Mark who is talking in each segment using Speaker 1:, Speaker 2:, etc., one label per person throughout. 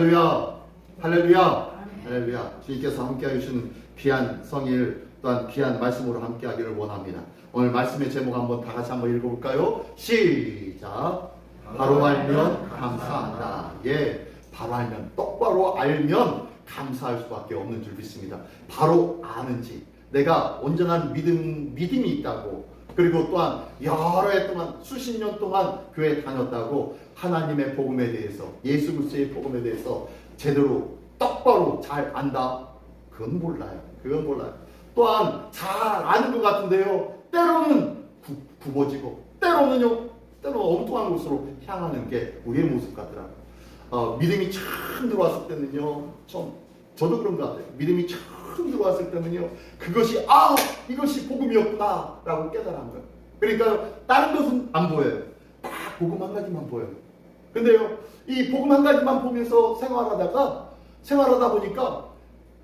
Speaker 1: 할렐루야, 할렐루야, 할렐루야. 주님께서 함께하여 주시는 귀한 성일 또한 귀한 말씀으로 함께하기를 원합니다. 오늘 말씀의 제목 한번 다 같이 한번 읽어볼까요? 시작. 바로 알면 감사한다. 예, 바로 알면, 똑바로 알면 감사할 수밖에 없는 줄 믿습니다. 바로 아는지, 내가 온전한 믿음이 있다고, 그리고 또한 여러 해 동안, 수십 년 동안 교회에 다녔다고 하나님의 복음에 대해서, 예수 그리스도의 복음에 대해서 제대로 똑바로 잘 안다? 그건 몰라요. 그건 몰라요. 또한 잘 아는 것 같은데요, 때로는 굽어지고 때로는 엉뚱한 곳으로 향하는 게 우리의 모습 같더라고요. 믿음이 처음 들어왔을 때는요, 저도 그런 것 같아요. 믿음이 처음 들어왔을 때는요, 이것이 복음이었구나 라고 깨달은 거예요. 그러니까 다른 것은 안 보여요. 딱 복음 한 가지만 보여요. 근데요, 이 복음 한 가지만 보면서 생활하다 보니까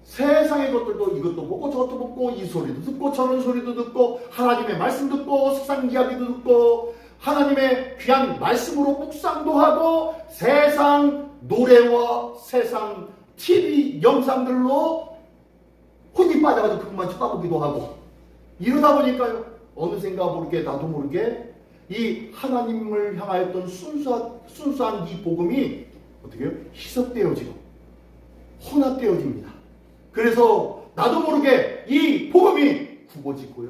Speaker 1: 세상의 것들도 이것도 보고 저것도 보고, 이 소리도 듣고 저런 소리도 듣고, 하나님의 말씀 듣고 세상 이야기도 듣고, 하나님의 귀한 말씀으로 묵상도 하고, 세상 노래와 세상 TV 영상들로 혼이 빠져가지고 그것만 쳐다보기도 하고, 이러다 보니까요, 어느샌가 모르게 나도 모르게 이 하나님을 향하였던 순수한 이 복음이 어떻게 해요? 희석되어지고 혼합되어집니다. 그래서 나도 모르게 이 복음이 굽어지고요,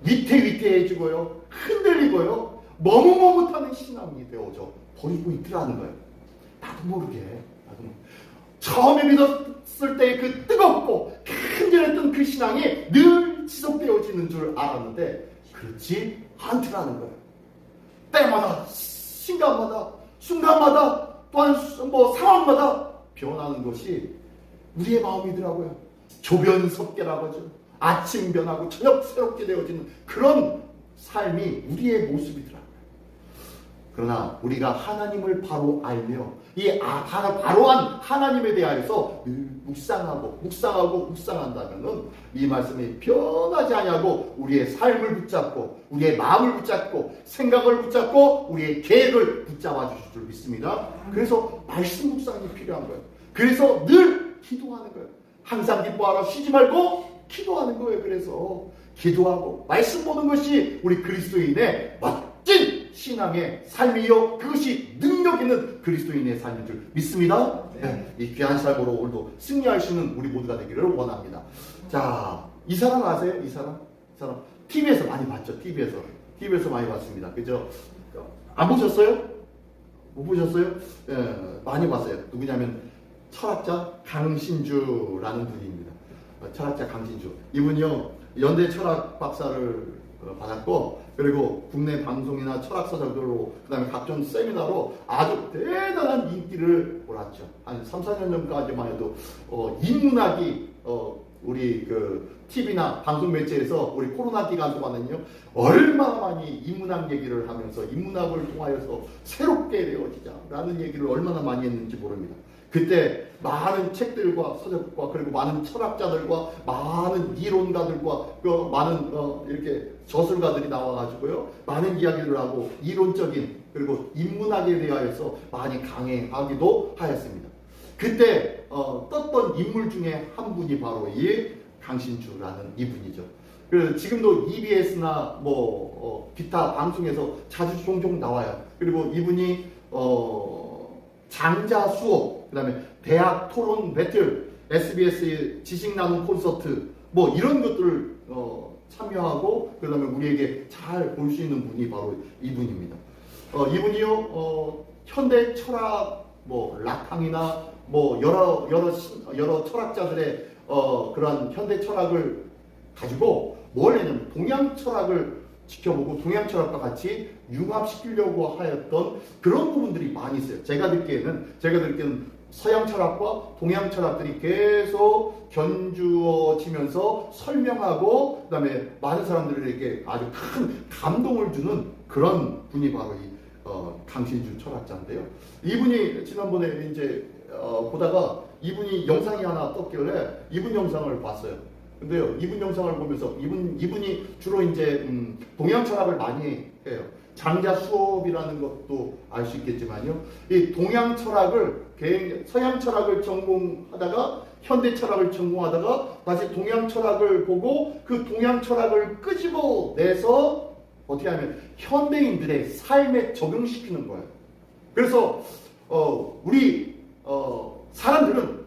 Speaker 1: 위태위태해지고요, 흔들리고요, 머뭇머뭇하는 신앙이 되어져 버리고 있더라는 거예요. 나도 모르게. 처음에 믿었을 때의 그 뜨겁고 간절했던 그 신앙이 늘 지속되어지는 줄 알았는데 그렇지 않더라는 거예요. 때마다, 순간마다 또한 상황마다 변하는 것이 우리의 마음이더라고요. 조변석계라고 하죠. 아침 변하고 저녁 새롭게 되어지는 그런 삶이 우리의 모습이더라고요. 그러나 우리가 하나님을 바로 알며 이 바로한 하나님에 대하여서 늘 묵상한다면 이 말씀이 변하지 아니하고 우리의 삶을 붙잡고, 우리의 마음을 붙잡고, 생각을 붙잡고, 우리의 계획을 붙잡아 주실 줄 믿습니다. 그래서 말씀 묵상이 필요한 거예요. 그래서 늘 기도하는 거예요. 항상 기뻐하라, 쉬지 말고 기도하는 거예요. 그래서 기도하고 말씀 보는 것이 우리 그리스도인의 멋진 신앙의 삶이요, 그것이 능력 있는 그리스도인의 삶인 줄 믿습니다. 네, 이 귀한 삶으로 오늘도 승리할 수 있는 우리 모두가 되기를 원합니다. 자, 이 사람 아세요? 이 사람 TV에서 많이 봤죠. TV에서 많이 봤습니다. 그죠? 안 보셨어요? 못 보셨어요? 예, 많이 봤어요. 누구냐면 철학자 강신주라는 분입니다. 철학자 강신주. 이분이요, 연대 철학 박사를 받았고, 그리고 국내 방송이나 철학서적으로, 그 다음에 각종 세미나로 아주 대단한 인기를 몰았죠. 한 3, 4년 전까지만 해도 인문학이 우리 그 TV나 방송 매체에서 우리 코로나 기간 동안은요, 얼마나 많이 인문학 얘기를 하면서 인문학을 통하여서 새롭게 되어지자라는 얘기를 얼마나 많이 했는지 모릅니다. 그때 많은 책들과 서적과, 그리고 많은 철학자들과 많은 이론가들과 많은 이렇게 저술가들이 나와가지고요, 많은 이야기를 하고 이론적인, 그리고 인문학에 대하여서 많이 강행하기도 하였습니다. 그때 떴던 인물 중에 한 분이 바로 이 강신주라는 이분이죠. 그래서 지금도 EBS나 기타 방송에서 자주 종종 나와요. 그리고 이분이 장자 수업, 그 다음에 대학 토론 배틀, SBS 지식 나눔 콘서트, 이런 것들을 참여하고, 그 다음에 우리에게 잘 볼 수 있는 분이 바로 이분입니다. 이분이요, 현대 철학, 라탕이나 여러 철학자들의 그러한 현대 철학을 가지고 뭘 했냐면 동양 철학을 지켜보고 동양 철학과 같이 융합시키려고 하였던 그런 부분들이 많이 있어요. 제가 듣기에는 서양 철학과 동양 철학들이 계속 견주어지면서 설명하고, 그 다음에 많은 사람들에게 아주 큰 감동을 주는 그런 분이 바로 이 강신주 철학자인데요. 이분이 지난번에 이제 보다가 이분이 영상이 하나 떴길래 이분 영상을 봤어요. 근데요, 이분 영상을 보면서 이분이 주로 이제 동양 철학을 많이 해요. 장자 수업이라는 것도 알 수 있겠지만요. 이 동양 철학을 서양 철학을 전공하다가 현대 철학을 전공하다가 다시 동양 철학을 보고 그 동양 철학을 끄집어내서 어떻게 하면 현대인들의 삶에 적용시키는 거예요. 그래서 우리 사람들은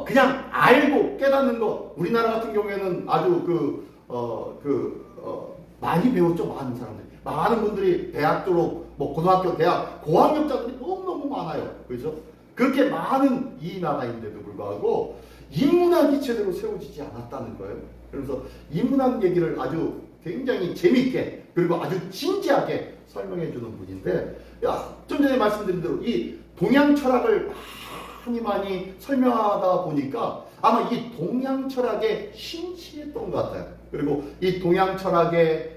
Speaker 1: 그냥 알고 깨닫는 것, 우리나라 같은 경우에는 아주 많이 배웠죠. 많은 사람들이. 많은 분들이 대학 졸업, 고등학교, 대학, 고학력자들이 너무너무 많아요. 그렇죠? 그렇게 많은 이 나라인데도 불구하고 인문학이 제대로 세워지지 않았다는 거예요. 그래서 인문학 얘기를 아주 굉장히 재미있게 그리고 아주 진지하게 설명해 주는 분인데, 좀 전에 말씀드린 대로 이 동양 철학을 많이 설명하다 보니까 아마 이 동양 철학에 심취했던 것 같아요. 그리고 이 동양 철학의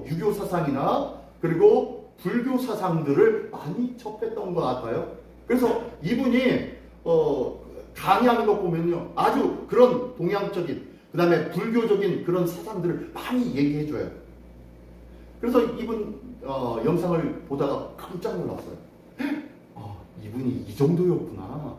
Speaker 1: 유교 사상이나 그리고 불교 사상들을 많이 접했던 것 같아요. 그래서 이분이 강의하는 거 보면요, 아주 그런 동양적인, 그 다음에 불교적인 그런 사상들을 많이 얘기해 줘요. 그래서 이분 영상을 보다가 깜짝 놀랐어요. 이분이 이 정도였구나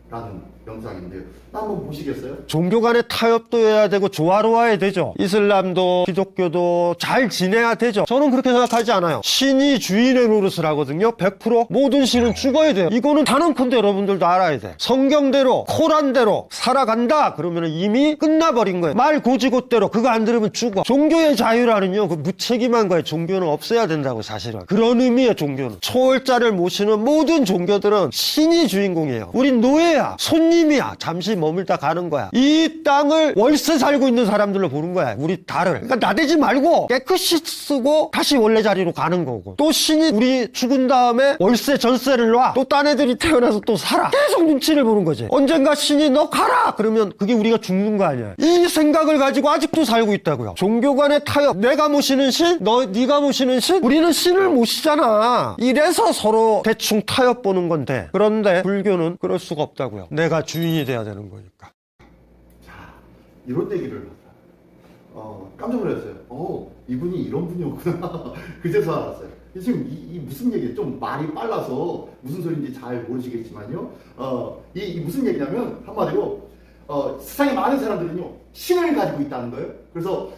Speaker 1: 라는 영상인데요. 한번 보시겠어요?
Speaker 2: 종교 간의 타협도 해야 되고 조화로워야 되죠. 이슬람도 기독교도 잘 지내야 되죠. 저는 그렇게 생각하지 않아요. 신이 주인의 노릇을 하거든요. 100% 모든 신은 죽어야 돼요. 이거는 단언컨대 여러분들도 알아야 돼. 성경대로 코란대로 살아간다 그러면 이미 끝나버린 거예요. 말 고지고대로 그거 안 들으면 죽어. 종교의 자유라는요, 그 무책임한 거예요. 종교는 없어야 된다고. 사실은 그런 의미의 종교는 초월자를 모시는 모든 종교들은 신이 주인공이에요. 우린 노예야, 손님이야. 잠시 머물다 가는 거야. 이 땅을 월세 살고 있는 사람들로 보는 거야. 우리 달을. 그러니까 나대지 말고 깨끗이 쓰고 다시 원래 자리로 가는 거고, 또 신이 우리 죽은 다음에 월세 전세를 놔. 또 딴 애들이 태어나서 또 살아. 계속 눈치를 보는 거지. 언젠가 신이 너 가라 그러면 그게 우리가 죽는 거 아니야. 이 생각을 가지고 아직도 살고 있다고요. 종교 간의 타협, 내가 모시는 신, 네가 모시는 신, 우리는 신을 모시잖아. 이래서 서로 대충 타협 보는 건데, 그런데 불교는 그럴 수가 없다고요. 내가 주인이 돼야 되는 거니까.
Speaker 1: 자, 이런 얘기를 깜짝 놀랐어요. 이분이 이런 분이었구나. 그제서 알았어요. 지금 이 무슨 얘기예요? 좀 말이 빨라서 무슨 소리인지 잘 모르시겠지만요. 이 무슨 얘기냐면 한마디로 세상에 많은 사람들은요, 신을 가지고 있다는 거예요. 그래서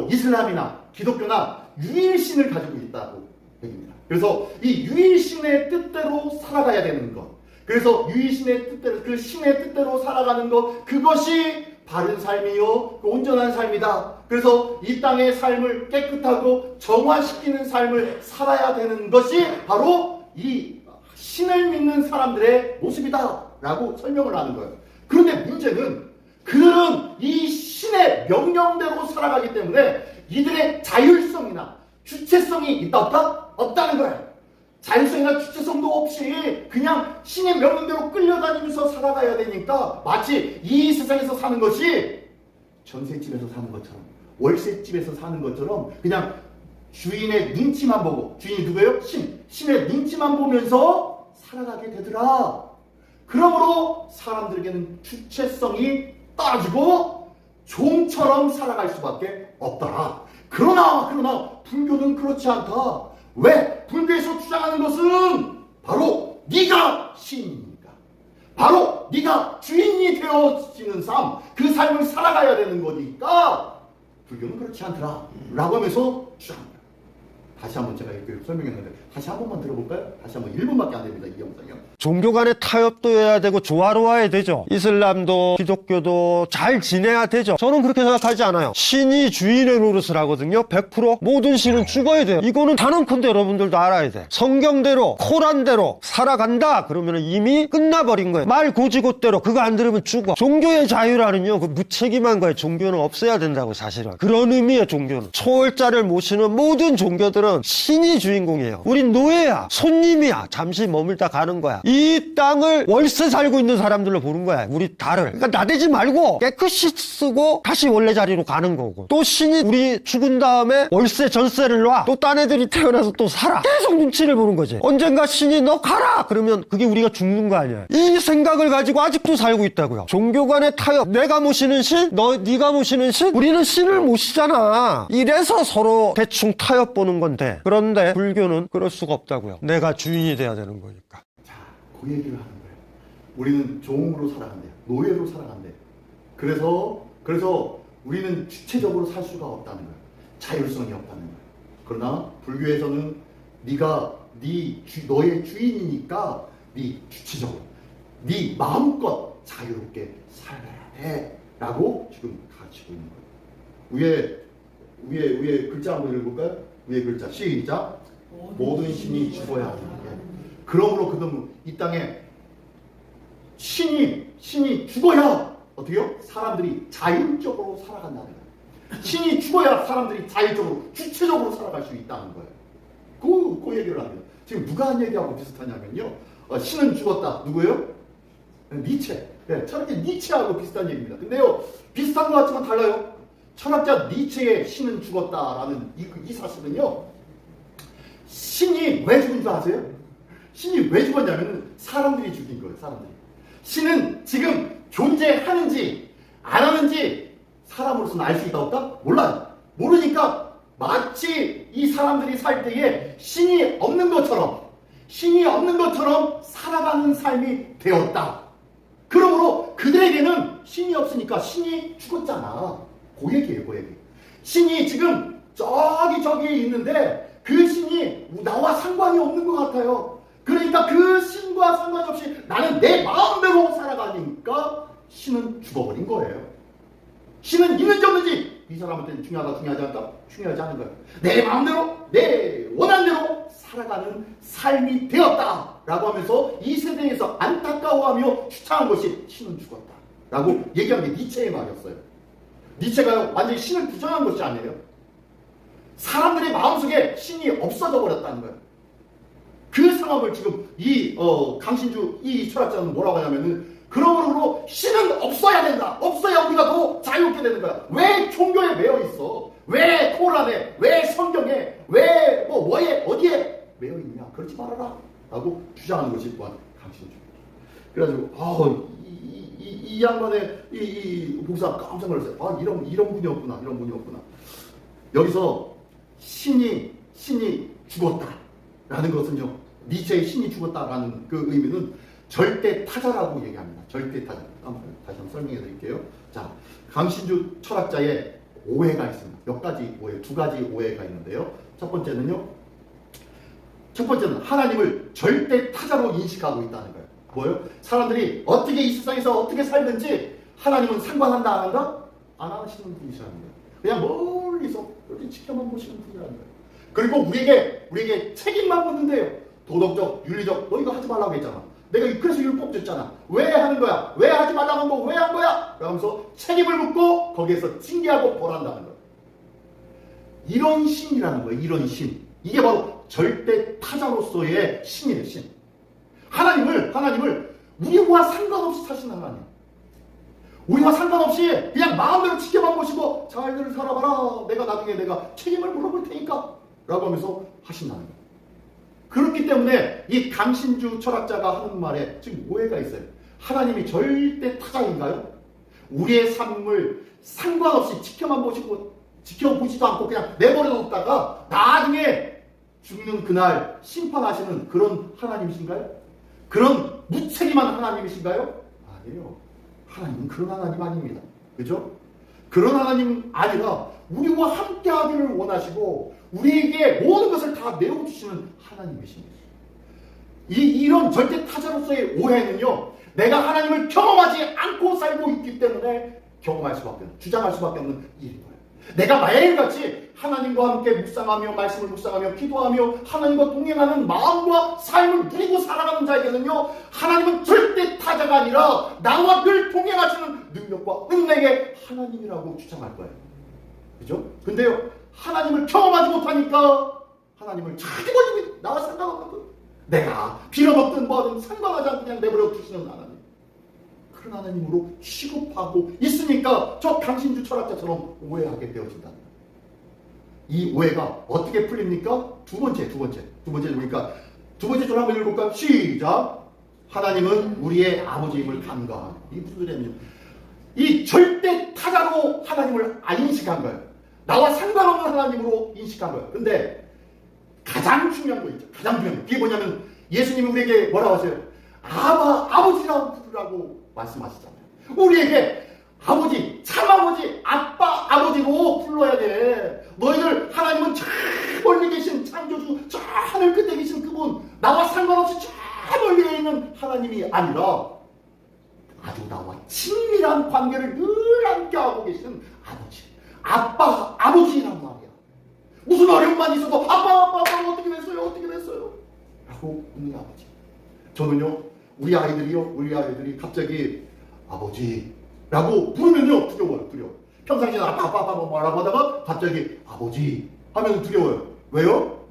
Speaker 1: 이슬람이나 기독교나 유일신을 가지고 있다고 얘기입니다. 그래서 이 유일신의 뜻대로 살아가야 되는 것, 그래서 유일신의 뜻대로, 그 신의 뜻대로 살아가는 것, 그것이 바른 삶이요, 온전한 삶이다. 그래서 이 땅의 삶을 깨끗하고 정화시키는 삶을 살아야 되는 것이 바로 이 신을 믿는 사람들의 모습이다 라고 설명을 하는 거예요. 그런데 문제는 그들은 이 신의 명령대로 살아가기 때문에 이들의 자율성이나 주체성이 있다 없다? 없다는 거예요. 자율성이나 주체성도 없이 그냥 신의 명령대로 끌려다니면서 살아가야 되니까 마치 이 세상에서 사는 것이 전셋집에서 사는 것처럼, 월세집에서 사는 것처럼 그냥 주인의 눈치만 보고, 주인이 누구예요? 신의 눈치만 보면서 살아가게 되더라. 그러므로 사람들에게는 주체성이 떨어지고 종처럼 살아갈 수밖에 없더라. 그러나 불교는 그렇지 않다. 왜? 불교에서 주장하는 것은 바로 네가 신이니까, 바로 네가 주인이 되어지는 삶, 그 삶을 살아가야 되는 거니까 불교는 그렇지 않더라 라고 하면서 주장합니다. 다시 한번 제가 이렇게 설명했는데 다시 한 번만 들어볼까요? 다시 한번 1분밖에 안 됩니다. 이 영상이요.
Speaker 2: 종교 간의 타협도 해야 되고 조화로워야 되죠. 이슬람도 기독교도 잘 지내야 되죠. 저는 그렇게 생각하지 않아요. 신이 주인의 노릇을 하거든요. 100% 모든 신은 죽어야 돼요. 이거는 단언컨대 여러분들도 알아야 돼. 성경대로 코란대로 살아간다 그러면 이미 끝나버린 거예요. 말 고지고대로 그거 안 들으면 죽어. 종교의 자유라는요, 그 무책임한 거예요. 종교는 없어야 된다고. 사실은 그런 의미의 종교는, 초월자를 모시는 모든 종교들은 신이 주인공이에요. 우린 노예야, 손님이야. 잠시 머물다 가는 거야. 이 땅을 월세 살고 있는 사람들로 보는 거야. 우리 달을. 그러니까 나대지 말고 깨끗이 쓰고 다시 원래 자리로 가는 거고, 또 신이 우리 죽은 다음에 월세 전세를 놔. 또 딴 애들이 태어나서 또 살아. 계속 눈치를 보는 거지. 언젠가 신이 너 가라 그러면 그게 우리가 죽는 거 아니야. 이 생각을 가지고 아직도 살고 있다고요. 종교 간의 타협, 내가 모시는 신, 네가 모시는 신, 우리는 신을 모시잖아. 이래서 서로 대충 타협 보는 건데, 돼. 그런데 불교는 그럴 수가 없다고요. 내가 주인이 돼야 되는 거니까.
Speaker 1: 자, 그 얘기를 하는 거예요. 우리는 종으로 살아간대요. 노예로 살아간대요. 그래서 우리는 주체적으로 살 수가 없다는 거예요. 자율성이 없다는 거예요. 그러나 불교에서는 너의 주인이니까 네 주체적으로 네 마음껏 자유롭게 살아야 돼 라고 지금 가르치고 있는 거예요. 위에 글자 한번 읽어볼까요? 위에 글자 시작. 모든 신이 죽어야 하는 게. 그러므로 그들은 이 땅에 신이 죽어야 어떻게요? 사람들이 자율적으로 살아간다는 거예요. 신이 죽어야 사람들이 자율적으로 주체적으로 살아갈 수 있다는 거예요. 그 얘기를 합니다. 지금 누가 한 얘기하고 비슷하냐면요. 신은 죽었다. 누구예요? 니체. 네, 철학자 니체하고 비슷한 얘기입니다. 근데요, 비슷한 것 같지만 달라요. 철학자 니체의 신은 죽었다라는 이 사실은요, 신이 왜 죽은 줄 아세요? 신이 왜 죽었냐면 사람들이 죽인 거예요. 사람들이. 신은 지금 존재하는지 안 하는지 사람으로서는 알 수 있다 없다? 몰라요. 모르니까 마치 이 사람들이 살 때에 신이 없는 것처럼 살아가는 삶이 되었다. 그러므로 그들에게는 신이 없으니까 신이 죽었잖아. 그 얘기예요, 그 얘기. 신이 지금 저기에 있는데 그 신이 나와 상관이 없는 것 같아요. 그러니까 그 신과 상관이 없이 나는 내 마음대로 살아가니까 신은 죽어버린 거예요. 신은 있는지 없는지 이 사람한테는 중요하지 않다? 중요하지 않은 거예요. 내 마음대로 내 원한대로 살아가는 삶이 되었다 라고 하면서 이 세대에서 안타까워하며 추창한 것이 신은 죽었다 라고 얘기한 게 니체의 말이었어요. 니체가 완전히 신을 부정한 것이 아니에요. 사람들의 마음속에 신이 없어져 버렸다는 거예요. 그 상황을 지금 강신주 이 철학자는 뭐라고 하냐면은, 그러므로 신은 없어야 된다. 없어야 우리가 더 자유롭게 되는 거야. 왜 종교에 매여 있어? 왜 코란에? 왜 성경에? 왜 뭐에 어디에 매여 있냐? 그렇지 말아라 라고 주장하는 것이 또한 강신주. 그래가지고 이 양반의 이 목사 깜짝 놀랐어요. 이런 분이었구나. 이런 분이었구나. 여기서 신이 죽었다라는 것은요, 니체의 신이 죽었다라는 그 의미는 절대 타자라고 얘기합니다. 절대 타자. 다시 한번 설명해 드릴게요. 자, 강신주 철학자의 오해가 있습니다. 두 가지 오해가 있는데요. 첫 번째는 하나님을 절대 타자로 인식하고 있다는 거예요. 뭐예요? 사람들이 어떻게 이 세상에서 어떻게 살든지 하나님은 상관한다 안 한다? 안 하시는 분이시라는 거예요. 그냥 멀리서 이렇게 지켜만 보시는 분이라는 거예요. 그리고 우리에게 책임만 묻는데요. 도덕적, 윤리적, 너 이거 하지 말라고 했잖아. 내가 그래서 율법 줬잖아. 왜 하는 거야? 왜 하지 말라고 한 거 왜 한 거야? 그러면서 책임을 묻고 거기에서 징계하고 벌한다는 거예요. 이런 신이라는 거예요. 이런 신. 이게 바로 절대 타자로서의 신이에요. 신. 하나님을 우리와 상관없이 사시는 하나님. 우리와 상관없이 그냥 마음대로 지켜만 보시고 잘들 살아봐라. 내가 나중에 내가 책임을 물어볼 테니까 라고 하면서 하신다는 거예요. 그렇기 때문에 이 강신주 철학자가 하는 말에 지금 오해가 있어요. 하나님이 절대 타자인가요? 우리의 삶을 상관없이 지켜보지도 않고 그냥 내버려뒀다가 나중에 죽는 그날 심판하시는 그런 하나님이신가요? 그런 무책임한 하나님이신가요? 아니에요. 하나님은 그런 하나님 아닙니다. 그죠? 그런 하나님 아니라 우리와 함께 하기를 원하시고 우리에게 모든 것을 다 내어주시는 하나님이십니다. 이런 절대 타자로서의 오해는요, 내가 하나님을 경험하지 않고 살고 있기 때문에 주장할 수밖에 없는 일인 거예요. 내가 매일같이 하나님과 함께 묵상하며 말씀을 묵상하며 기도하며 하나님과 동행하는 마음과 삶을 누리고 살아가는 자에게는요, 하나님은 절대 타자가 아니라 나와 늘 동행하시는 능력과 은혜의 하나님이라고 주장할 거예요. 그죠? 근데요, 하나님을 경험하지 못하니까 하나님을 자기 걸리고 나와 상관없는 거, 내가 빌어먹든 뭐든 상관하지 않고 그냥 내버려 두시는 하나님, 그런 하나님으로 취급하고 있으니까 저 강신주 철학자처럼 오해하게 되어진다. 이 오해가 어떻게 풀립니까? 두 번째 보니까 두 번째 줄 한번 읽어볼까요? 시작. 하나님은 우리의 아버지임을 간과한. 이게 무슨 소리냐면 이 절대 타자로 하나님을 안 인식한 거예요. 나와 상관없는 하나님으로 인식한 거예요. 근데 가장 중요한 거 있죠. 가장 중요한 거. 그게 뭐냐면 예수님이 우리에게 뭐라고 하세요? 아버지라고 부르라고 말씀하시잖아요. 우리에게 아버지, 참아버지, 아빠, 아버지로 불러야 돼. 너희들 하나님은 저 멀리 계신 창조주, 저 하늘 끝에 계신 그분, 나와 상관없이 저 멀리 있는 하나님이 아니라 아주 나와 친밀한 관계를 늘 함께하고 계신 아버지, 아빠, 아버지란 말이야. 무슨 어려움만 있어도 아빠 어떻게 됐어요? 라고 묻는 아버지. 저는요, 우리 아이들이 갑자기 아버지라고 부르면요 두려워요. 평상시에 아빠 뭐라고 하다가 갑자기 아버지 하면 두려워요. 왜요?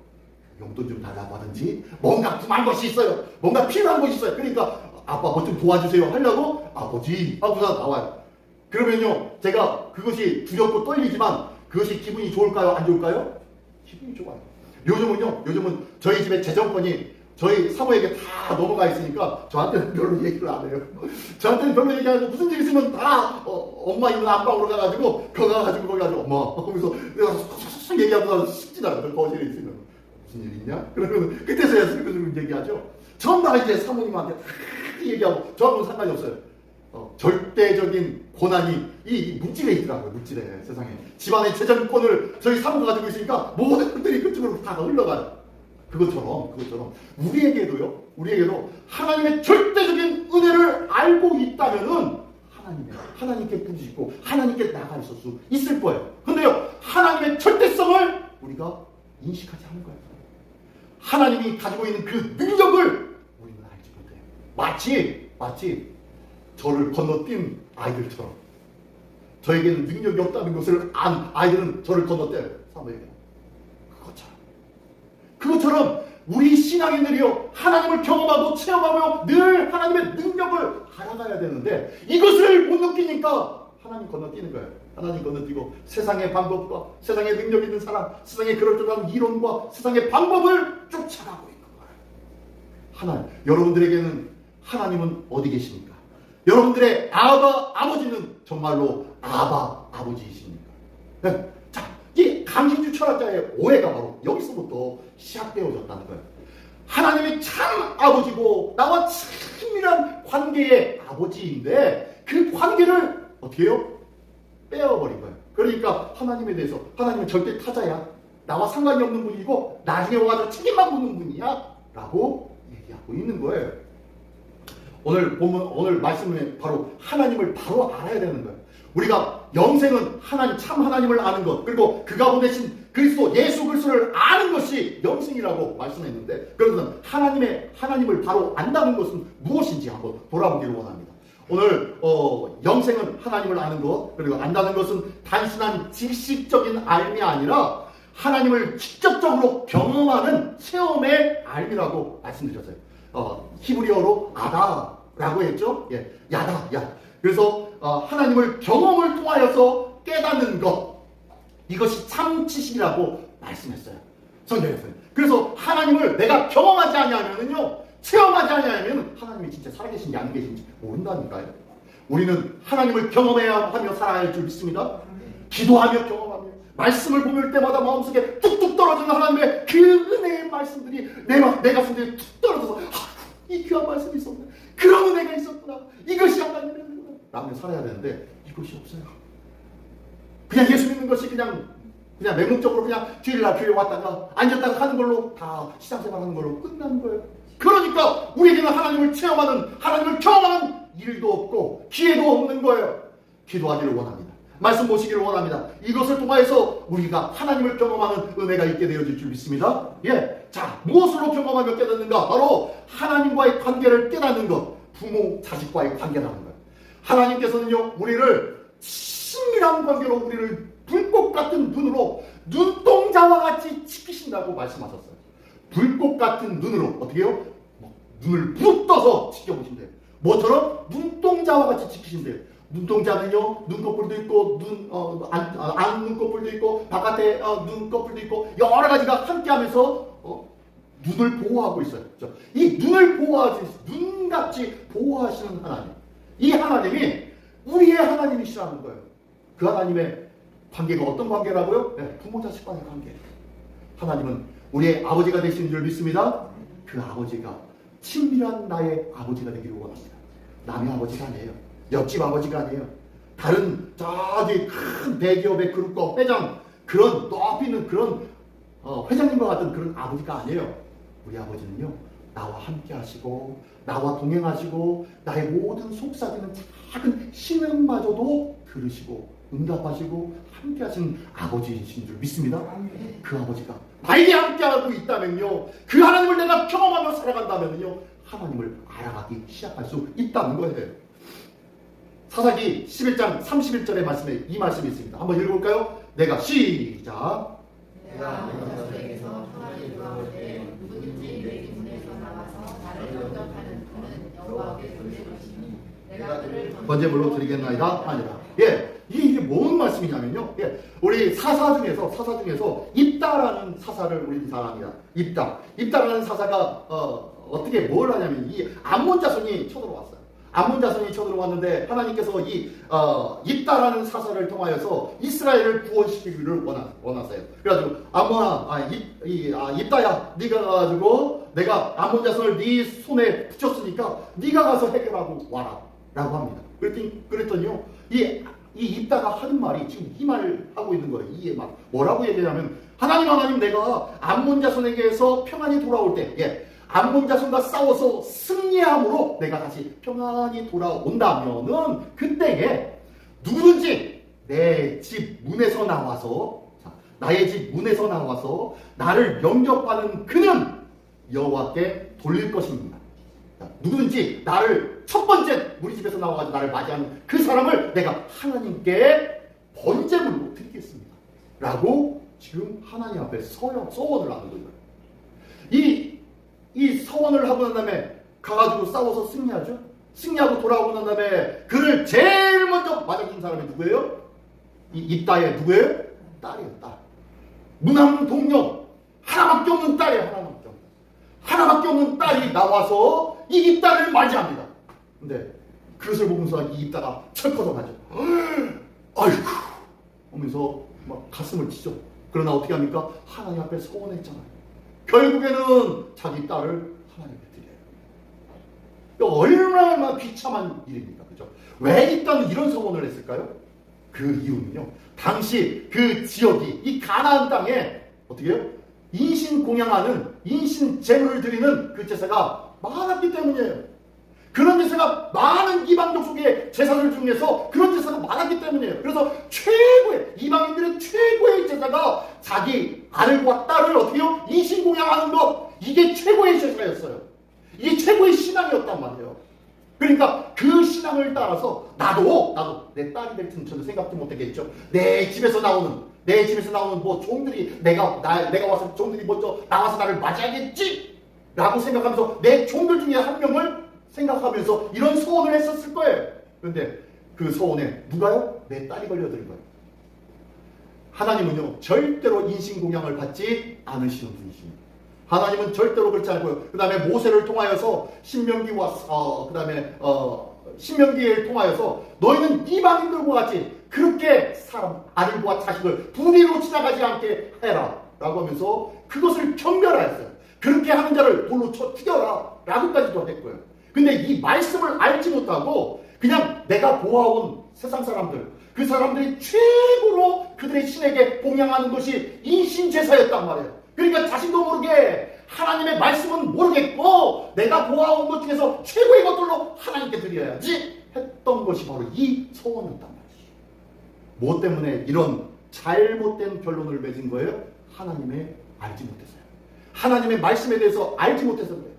Speaker 1: 용돈 좀 달라고 하든지 뭔가 궁한 것이 있어요. 뭔가 필요한 것이 있어요. 그러니까 아빠 뭐 좀 도와주세요 하려고 아버지 하고서 나와요. 그러면요 제가 그것이 두렵고 떨리지만 그것이 기분이 좋을까요? 안 좋을까요? 기분이 좋아요. 요즘은 저희 집에 재정권이 저희 사모에게 다 넘어가 있으니까 저한테는 별로 얘기를 안 해요. 저한테는 별로 얘기 안 하고 무슨 일 있으면 다 엄마 있는 안방으로 가가지고 거기 가서 엄마 하면서 내가 쏙 얘기하고 나서 식지나요. 거실에 있으면 무슨 일 있냐? 그러면 그때서야 슬슬 얘기하죠. 전부 이제 사모님한테 다 얘기하고 저하고는 상관이 없어요. 절대적인 고난이 이 물질에 있더라고요. 물질에 세상에 집안의 재정권을 저희 사모가 가지고 있으니까 모든 것들이 그쪽으로 다 흘러가요. 그것처럼 우리에게도 하나님의 절대적인 은혜를 알고 있다면은 하나님께 부르짖고 하나님께 나가 있을 수 있을 거예요. 근데요 하나님의 절대성을 우리가 인식하지 않은 거예요. 하나님이 가지고 있는 그 능력을 우리는 알지 못해요. 마치 저를 건너뛴 아이들처럼 저에게는 능력이 없다는 것을 안 아이들은 저를 건너뛰어요. 사모에게. 그것처럼 우리 신앙인들이요 하나님을 경험하고 체험하며 늘 하나님의 능력을 알아가야 되는데 이것을 못 느끼니까 하나님 건너뛰는 거예요. 하나님 건너뛰고 세상의 방법과 세상의 능력 있는 사람, 세상의 그럴듯한 이론과 세상의 방법을 쫓아가고 있는 거예요. 하나님, 여러분들에게는 하나님은 어디 계십니까? 여러분들의 아버지는 정말로 아버지이십니까? 네. 이 강신주 철학자의 오해가 바로 여기서부터 시작되어졌다는 거예요. 하나님이 참 아버지고 나와 친밀한 관계의 아버지인데 그 관계를 어떻게 해요? 빼어버린 거예요. 그러니까 하나님에 대해서 하나님은 절대 타자야. 나와 상관이 없는 분이고 나중에 와가지고 책임만 묻는 분이야 라고 얘기하고 있는 거예요. 오늘 말씀은 바로 하나님을 바로 알아야 되는 거예요. 우리가 영생은 참 하나님을 아는 것, 그리고 그가 보내신 예수 그리스도를 아는 것이 영생이라고 말씀했는데, 그러면 하나님을 바로 안다는 것은 무엇인지 한번 돌아보기를 원합니다. 오늘 영생은 하나님을 아는 것, 그리고 안다는 것은 단순한 지식적인 알미 아니라 하나님을 직접적으로 경험하는 체험의 알미라고 말씀드렸어요. 히브리어로 아다라고 했죠. 예, 야다. 그래서 하나님을 경험을 통하여서 깨닫는 것, 이것이 참 지식이라고 말씀했어요. 성경에서는. 그래서 하나님을 내가 경험하지 아니하면은요, 체험하지 아니하면 하나님이 진짜 살아계신지 안 계신지 모른다니까요. 우리는 하나님을 경험해야 하며 살아야 할 줄 믿습니다. 기도하며 경험하며 말씀을 보낼 때마다 마음속에 뚝뚝 떨어지는 하나님의 그 은혜의 말씀들이 내 가슴에 툭 떨어져서 이 귀한 말씀이 있었네. 그런 은혜가 있었구나. 이것이 하나님의 은혜구나. 라며 살아야 되는데 이것이 없어요. 그냥 예수 믿는 것이 그냥 맹목적으로 그냥 주일날 교회 왔다가 앉았다가 하는 걸로 다 시장생활 하는 걸로 끝난 거예요. 그러니까 우리에게는 하나님을 체험하는, 하나님을 경험하는 일도 없고 기회도 없는 거예요. 기도하기를 원합니다. 말씀 보시기를 원합니다. 이것을 통하여서 우리가 하나님을 경험하는 은혜가 있게 되어질 줄 믿습니다. 예. 자, 무엇으로 경험하며 깨닫는가? 바로 하나님과의 관계를 깨닫는 것. 부모, 자식과의 관계라는 거예요. 하나님께서는요, 우리를 친밀한 관계로 우리를 불꽃 같은 눈으로 눈동자와 같이 지키신다고 말씀하셨어요. 불꽃 같은 눈으로 어떻게 해요? 눈을 부릅떠서 지켜보신대요. 뭐처럼? 눈동자와 같이 지키신대요. 눈동자는요, 눈꺼풀도 있고 안 눈꺼풀도 있고 바깥에 눈꺼풀도 있고 여러 가지가 함께하면서 눈을 보호하고 있어요. 그렇죠? 이 눈을 눈같이 보호하시는 하나님, 이 하나님이 우리의 하나님이시라는 거예요. 그 하나님의 관계가 어떤 관계라고요? 네, 부모 자식 간의 관계. 하나님은 우리의 아버지가 되신 줄 믿습니다. 그 아버지가 친밀한 나의 아버지가 되기를 원합니다. 남의 아버지가 아니에요. 옆집 아버지가 아니에요. 다른 저기 큰 대기업의 그룹과 회장, 그런 높이 있는 그런 회장님과 같은 그런 아버지가 아니에요. 우리 아버지는요, 나와 함께 하시고 나와 동행하시고 나의 모든 속삭이는 작은 신음마저도 들으시고 응답하시고 함께 하시는 아버지이신 줄 믿습니다. 그 아버지가 나에게 함께하고 있다면요, 그 하나님을 내가 경험하며 살아간다면요, 하나님을 알아가기 시작할 수 있다는 거예요. 사사기 11장 31절의 말씀에 이 말씀이 있습니다. 한번 읽어볼까요? 내가 시작.
Speaker 3: 내가 너에게서 평안이 돌아올 때 누구든지 내 기문에서 나와서 나를 영접하는 그는 여호와께 돌릴 것이니 내가 그를
Speaker 1: 번제물로 드리겠나이다 아니라. 예, 이게 뭔 말씀이냐면요. 예, 우리 사사 중에서 입다라는 사사를 우리 잘 압니다. 입다라는 사사가 어떻게 뭘 하냐면 이 암몬 자손이 쳐들어왔어요. 암몬 자손이 쳐들어왔는데 하나님께서 이 입다라는 사사를 통하여서 이스라엘을 구원시키기를 원하세요. 그래가지고 입다야, 네가 가가지고 내가 암몬 자손을 네 손에 붙였으니까 네가 가서 해결하고 와라라고 합니다. 그랬더니요, 이 입다가 하는 말이 지금 이 말을 하고 있는 거예요. 이게 막 뭐라고 얘기하냐면, 하나님 내가 암몬 자손에게서 평안이 돌아올 때, 암몬 자손과 싸워서 승리함으로 내가 다시 평안이 돌아온다면은 그때에 누구든지 내 집 문에서 나와서, 나의 집 문에서 나와서 나를 영접하는 그는 여호와께 돌릴 것입니다. 누구든지 나를 첫 번째 우리 집에서 나와가지고 나를 맞이하는 그 사람을 내가 하나님께 번제물로 드리겠습니다 라고 지금 하나님 앞에 서원을 하는 거예요. 이 서원을 하고 난 다음에 가가지고 싸워서 승리하죠. 승리하고 돌아오고 난 다음에 그를 제일 먼저 맞아준 사람이 누구예요? 이 입다의 누구예요? 딸이에요. 딸. 무남 동료 하나밖에 없는 딸이에요. 하나밖에 없는 딸이 나와서 이 입다를 맞이합니다. 근데 그것을 보면서 이 입다가 철커서 가죠. 아이고 하면서 막 가슴을 치죠. 그러나 어떻게 합니까? 하나님 앞에 서원했잖아요. 결국에는 자기 딸을 하나님께 드려요. 얼마나 비참한 일입니까? 그죠? 왜 이 딸은 이런 서원을 했을까요? 그 이유는요, 당시 그 지역이 이 가나안 땅에 어떻게 해요? 인신 공양하는, 인신 제물을 드리는 그 제사가 많았기 때문이에요. 그런 제사가 많은 이방족 속의 제사들 중에서 그런 제사가 많았기 때문이에요. 그래서 최고의, 이방인들의 최고의 제사가 자기 아들과 딸을 어떻게 해요? 인신 공양하는 것, 이게 최고의 제사였어요. 이게 최고의 신앙이었단 말이에요. 그러니까 그 신앙을 따라서 나도 내 딸이 될 줄은 전혀 생각도 못했겠죠. 내 집에서 나오는 뭐 종들이 내가 와서 종들이 먼저 나와서 나를 맞이하겠지 라고 생각하면서 내 종들 중에 한 명을 생각하면서 이런 소원을 했었을 거예요. 그런데 그 소원에 누가요? 내 딸이 걸려드린 거예요. 하나님은요, 절대로 인신공양을 받지 않으시는 분이십니다. 하나님은 절대로 그렇지 않고요. 그 다음에 모세를 통하여서 신명기를 통하여서 너희는 이방인들과 같이 그렇게 사람, 아들과 자식을 불의로 지나가지 않게 해라 라고 하면서 그것을 경멸하였어요. 그렇게 하는 자를 돌로 쳐 죽여라 라고까지도 했고요. 근데 이 말씀을 알지 못하고 그냥 내가 보아온 세상 사람들, 그 사람들이 최고로 그들의 신에게 봉양하는 것이 인신제사였단 말이에요. 그러니까 자신도 모르게 하나님의 말씀은 모르겠고 내가 보아온 것 중에서 최고의 것들로 하나님께 드려야지 했던 것이 바로 이 소원이었단 말이에요. 무엇 때문에 이런 잘못된 결론을 맺은 거예요? 하나님의 알지 못해서요. 하나님의 말씀에 대해서 알지 못해서 그래요.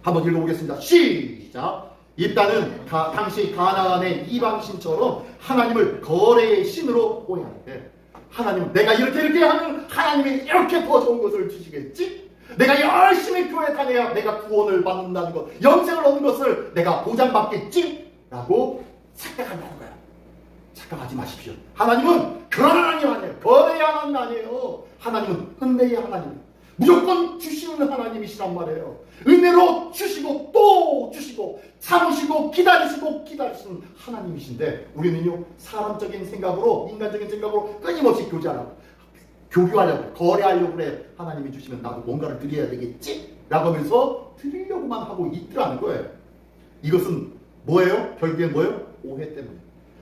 Speaker 1: 한번 읽어보겠습니다. 시작! 입다는 당시 가나안의 이방신처럼 하나님을 거래의 신으로 오해하는데, 하나님은 내가 이렇게 하면 하나님이 이렇게 더 좋은 것을 주시겠지? 내가 열심히 교회 다녀야 내가 구원을 받는다는 것, 영생을 얻는 것을 내가 보장받겠지? 라고 착각한다는 거야. 착각하지 마십시오. 하나님은 그런 하나님 아니에요. 거래의 하나님 아니에요. 하나님은 은혜의 하나님, 무조건 주시는 하나님이시란 말이에요. 은혜로 주시고 또 주시고 참으시고 기다리시는 하나님이신데, 우리는요, 사람적인 생각으로, 인간적인 생각으로 끊임없이 교류하려고 거래하려고 그래. 하나님이 주시면 나도 뭔가를 드려야 되겠지? 라고 하면서 드리려고만 하고 있더라는 거예요. 이것은 뭐예요? 결국엔 뭐예요? 오해 때문에.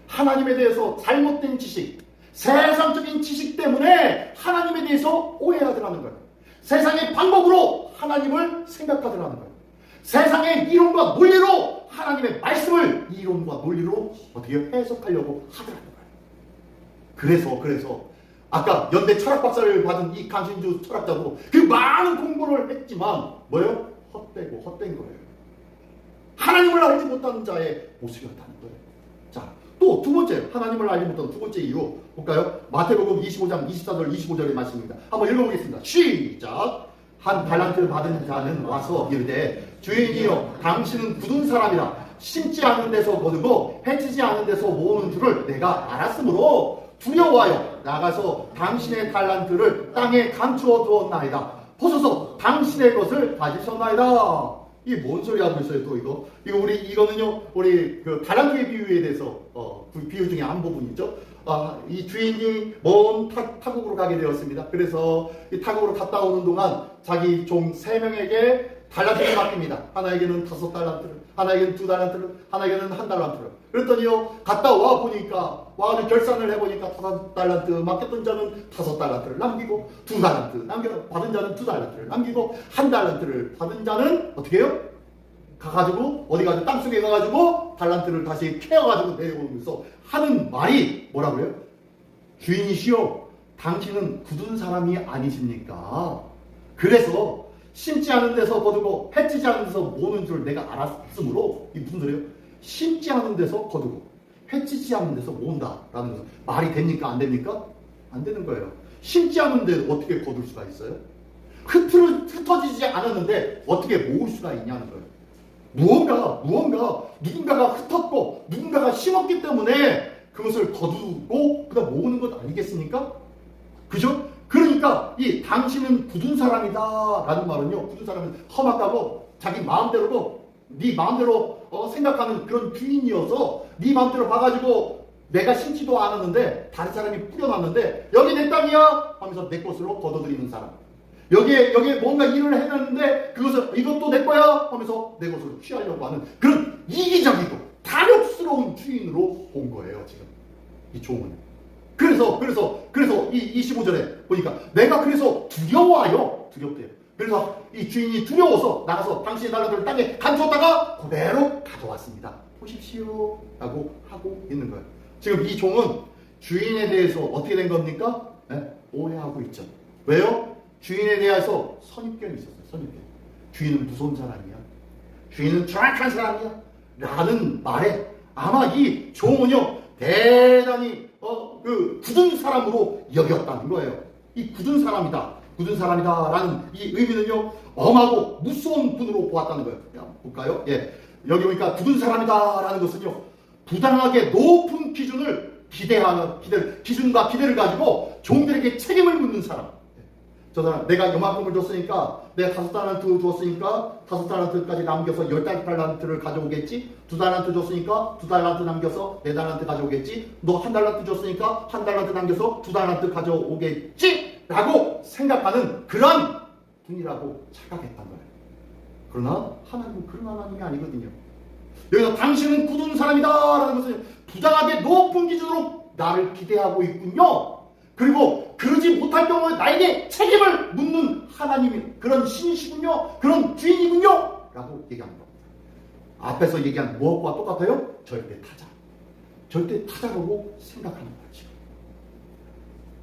Speaker 1: 하나님에 대해서 잘못된 지식, 세상적인 지식 때문에 하나님에 대해서 오해하더라는 거예요. 세상의 방법으로 하나님을 생각하더라는 거예요. 세상의 이론과 논리로 하나님의 말씀을 이론과 논리로 어떻게 해석하려고 하더라는 거예요. 그래서 아까 연대 철학 박사를 받은 이 강신주 철학자도 그 많은 공부를 했지만 뭐예요? 헛되고 헛된 거예요. 하나님을 알지 못하는 자의 모습이었다는 거예요. 자, 또 두 번째, 하나님을 알지 못하는 두 번째 이유 볼까요? 마태복음 25장 24절 25절의 말씀입니다. 한번 읽어보겠습니다. 시작! 한 달란트를 받은 자는 와서 이르되 주인이여 당신은 굳은 사람이라 심지 않은 데서 거두고 해치지 않은 데서 모으는 줄을 내가 알았으므로 두려워하여 나가서 당신의 달란트를 땅에 감추어 두었나이다. 보소서 당신의 것을 가지셨나이다. 이게 뭔 소리 하고 있어요, 또 이거? 이거는요, 우리 그 달란트의 비유에 대해서, 그 비유 중에 한 부분이죠. 이 주인이 먼 타국으로 가게 되었습니다. 그래서 이 타국으로 갔다 오는 동안 자기 종 3명에게 달란트를 맡깁니다. 하나에게는 5달란트를, 하나에게는 2달란트를, 하나에게는 1달란트를. 그랬더니요, 갔다 와 보니까, 와가지고 결산을 해보니까 5달란트, 맡겼던 자는 5달란트를 남기고, 2달란트, 받은 자는 2달란트를 남기고, 1달란트를 받은 자는 어떻게 해요? 가가지고, 어디 가서 땅속에 가가지고, 달란트를 다시 캐어가지고 내려오면서 하는 말이 뭐라고요? 주인이시여, 당신은 굳은 사람이 아니십니까? 그래서, 심지 않은 데서 거두고 해치지 않은 데서 모으는 줄 내가 알았으므로 이 무슨 소리예요? 심지 않은 데서 거두고 해치지 않은 데서 모은다라는 것은 말이 됩니까? 안 됩니까? 안 되는 거예요. 심지 않은 데 어떻게 거둘 수가 있어요? 흩어지지 않았는데 어떻게 모을 수가 있냐는 거예요. 누군가가 흩었고 누군가가 심었기 때문에 그것을 거두고 그다음 모으는 것 아니겠습니까? 그죠? 그러니까 이 당신은 굳은 사람이다 라는 말은요, 굳은 사람은 험악하고 자기 마음대로고 네 마음대로 생각하는 그런 주인이어서 네 마음대로 봐가지고 내가 심지도 않았는데 다른 사람이 뿌려놨는데 여기 내 땅이야 하면서 내 것으로 걷어들이는 사람, 여기에 뭔가 일을 해놨는데 그것을 이것도 내 거야 하면서 내 것으로 취하려고 하는 그런 이기적이고 탐욕스러운 주인으로 본 거예요, 지금 이 종은. 그래서 이 25절에 보니까 내가 그래서 두렵대요. 그래서 이 주인이 두려워서 나가서 당신의 달란트를 땅에 감췄다가 그대로 가져왔습니다. 보십시오 라고 하고 있는 거예요. 지금 이 종은 주인에 대해서 어떻게 된 겁니까? 네? 오해하고 있죠. 왜요? 주인에 대해서 선입견이 있었어요. 선입견. 주인은 무서운 사람이야, 주인은 정확한 사람이야 라는 말에 아마 이 종은요 대단히 굳은 사람으로 여겼다는 거예요. 이 굳은 사람이다라는 이 의미는요, 엄하고 무서운 분으로 보았다는 거예요. 볼까요? 예. 여기 보니까 굳은 사람이다라는 것은요, 부당하게 높은 기준과 기대를 가지고 종들에게 책임을 묻는 사람. 저 사람, 내가 요만큼을 줬으니까, 내가 5달란트 줬으니까 5달란트까지 남겨서 10달란트를 가져오겠지? 2달란트 줬으니까 2달란트 남겨서 4달란트 가져오겠지? 너 1달란트 줬으니까 1달란트 남겨서 2달란트 가져오겠지? 라고 생각하는 그런 분이라고 착각했단 거예요. 그러나 하나님은 그런 하나님이 아니거든요. 여기서 당신은 굳은 사람이다 라는 것은 부당하게 높은 기준으로 나를 기대하고 있군요. 그리고 그러지 못할 경우에 나에게 책임을 묻는 하나님이 그런 신이시군요. 그런 주인이군요. 라고 얘기합니다. 앞에서 얘기한 무엇과 똑같아요? 절대 타자라고 생각하는 거죠.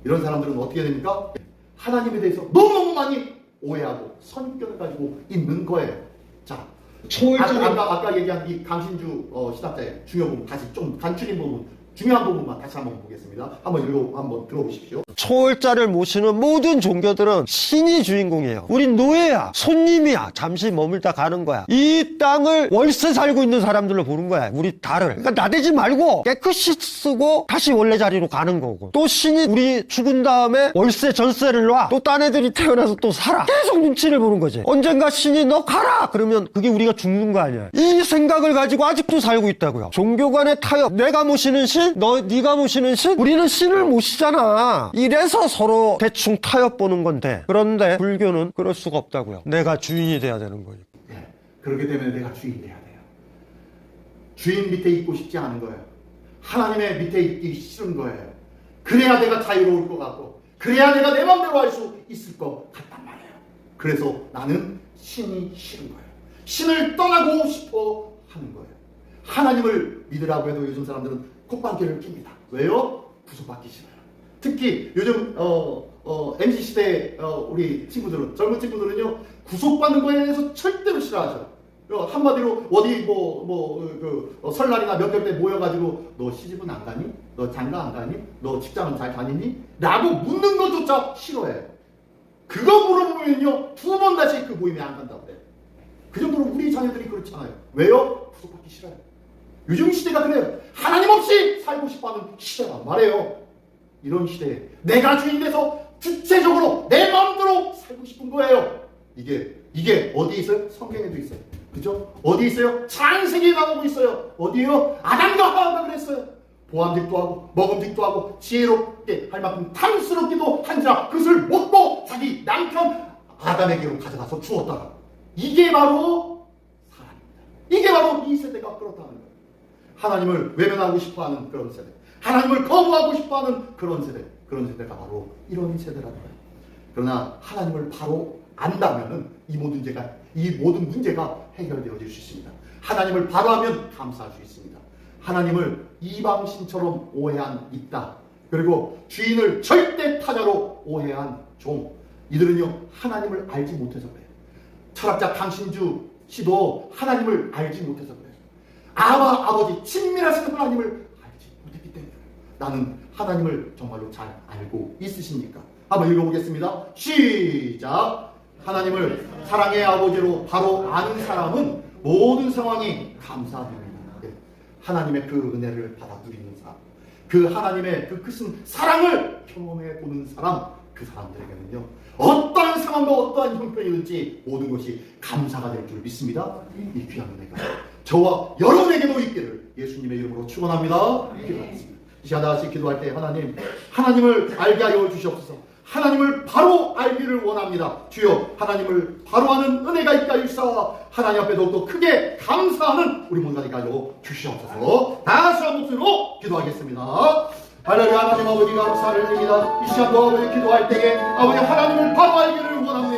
Speaker 1: 이런 사람들은 어떻게 됩니까? 하나님에 대해서 너무너무 많이 오해하고 선입견을 가지고 있는 거예요. 자, 아까 얘기한 이 강신주 신학자의 중요 부분, 다시 좀 간추린 부분, 중요한 부분만 다시 한번 보겠습니다. 한번 들어보십시오.
Speaker 2: 초월자를 모시는 모든 종교들은 신이 주인공이에요. 우린 노예야, 손님이야, 잠시 머물다 가는 거야. 이 땅을 월세 살고 있는 사람들로 보는 거야, 우리 달을. 그러니까 나대지 말고 깨끗이 쓰고 다시 원래 자리로 가는 거고, 또 신이 우리 죽은 다음에 월세 전세를 놔, 또 딴 애들이 태어나서 또 살아. 계속 눈치를 보는 거지. 언젠가 신이 너 가라 그러면 그게 우리가 죽는 거 아니야. 이 생각을 가지고 아직도 살고 있다고요. 종교 간의 타협, 내가 모시는 신, 신? 네가 모시는 신? 우리는 신을 모시잖아. 이래서 서로 대충 타협 보는 건데, 그런데 불교는 그럴 수가 없다고요. 내가 주인이 돼야 되는 거니까.
Speaker 1: 네, 그렇기 때문에 내가 주인이 돼야 돼요. 주인 밑에 있고 싶지 않은 거예요. 하나님의 밑에 있기 싫은 거예요. 그래야 내가 자유로울 것 같고, 그래야 내가 내 마음대로 할 수 있을 것 같단 말이에요. 그래서 나는 신이 싫은 거예요. 신을 떠나고 싶어 하는 거예요. 하나님을 믿으라고 해도 요즘 사람들은 콧방귀를 낍니다. 왜요? 구속받기 싫어요. 특히 요즘 MZ시대 우리 친구들은, 젊은 친구들은요, 구속받는 거에 대해서 절대로 싫어하죠. 한마디로 어디 설날이나 명절 때 모여가지고 너 시집은 안 가니? 너 장가 안 가니? 너 직장은 잘 다니니? 라고 묻는 것조차 싫어해요. 그거 물어보면요, 2번 다시 그 모임에 안 간다고 그래요. 그 정도로 우리 자녀들이 그렇잖아요. 왜요? 구속받기 싫어요. 요즘 시대가 그래요. 하나님 없이 살고 싶어하는 시대란 말이에요. 이런 시대에 내가 주인 돼서 주체적으로 내 마음대로 살고 싶은 거예요. 이게 어디에 있어요? 성경에도 있어요. 그죠? 어디 있어요? 창세기에 나오고 있어요. 어디요? 아담과 하와가 그랬어요. 보암직도 하고 먹음직도 하고 지혜롭게 할 만큼 탐스럽기도 한지라 그것을 먹고 자기 남편 아담에게로 가져가서 주었다가, 이게 바로 사람입니다. 이게 바로 이 세대가 그렇다는 거예요. 하나님을 외면하고 싶어하는 그런 세대, 하나님을 거부하고 싶어하는 그런 세대가 바로 이런 세대라는 거예요. 그러나 하나님을 바로 안다면은 이 모든 문제가 해결되어질 수 있습니다. 하나님을 바로 하면 감사할 수 있습니다. 하나님을 이방신처럼 오해한 이따, 그리고 주인을 절대 타자로 오해한 종, 이들은요 하나님을 알지 못해서 그래요. 철학자 강신주 씨도 하나님을 알지 못해서 그래요. 아버지 친밀하신 하나님을 알지 못했기 때문에. 나는 하나님을 정말로 잘 알고 있으십니까? 한번 읽어보겠습니다. 시작. 하나님을 사랑의 아버지로 바로 아는 사람은 모든 상황이 감사합니다. 하나님의 그 은혜를 받아 누리는 사람, 그 하나님의 그 크신 사랑을 경험해 보는 사람, 그 사람들에게는요 어떠한 상황과 어떠한 형편이든지 모든 것이 감사가 될 줄 믿습니다. 이 귀한 은혜가 저와 여러분에게도 있기를 예수님의 이름으로 축원합니다. 기도하겠습니다. 이 시간 다같이 기도할 때 하나님을 알게 하여 주시옵소서. 하나님을 바로 알기를 원합니다. 주여, 하나님을 바로 아는 은혜가 있게 하여 주시사 하나님 앞에 더욱더 크게 감사하는 우리 모두가 되게 하여 주시옵소서. 다시 한 목소리로 기도하겠습니다. 할렐루야. 하나님 아버지 감사를 드립니다. 이 시간도 아버지 기도할 때에 아버지 하나님을 바로 알기를 원합니다.